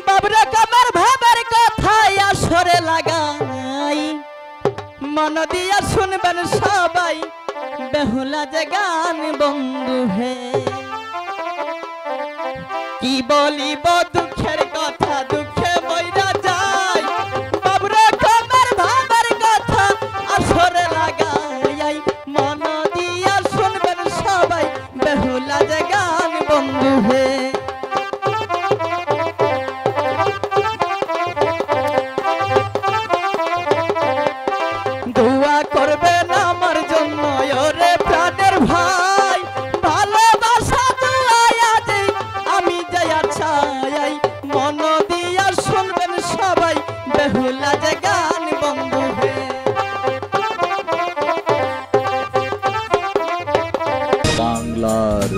বাবরা কামার ভাবার কথায় আসরে লাগাই মন দিয়া শুনবেন সবাই বেহুলা যে গান বন্ধু হে কি বলিব দুঃখের কথা দুঃখে মইরা যায় বাবরা কামার ভাবার কথা আসরে লাগাই মন দিয়া শুনবেন সবাই বেহুলা যে গান বন্ধু হে দোয়া করবেন আমার জন্য ওরে প্রাণের ভাই ভালোবাসা দোয়া দে আমি যাইয়া চাই মন দিয়া শুনবেন সবাই বেহুলা যে গান বন্ধু হে বাংলার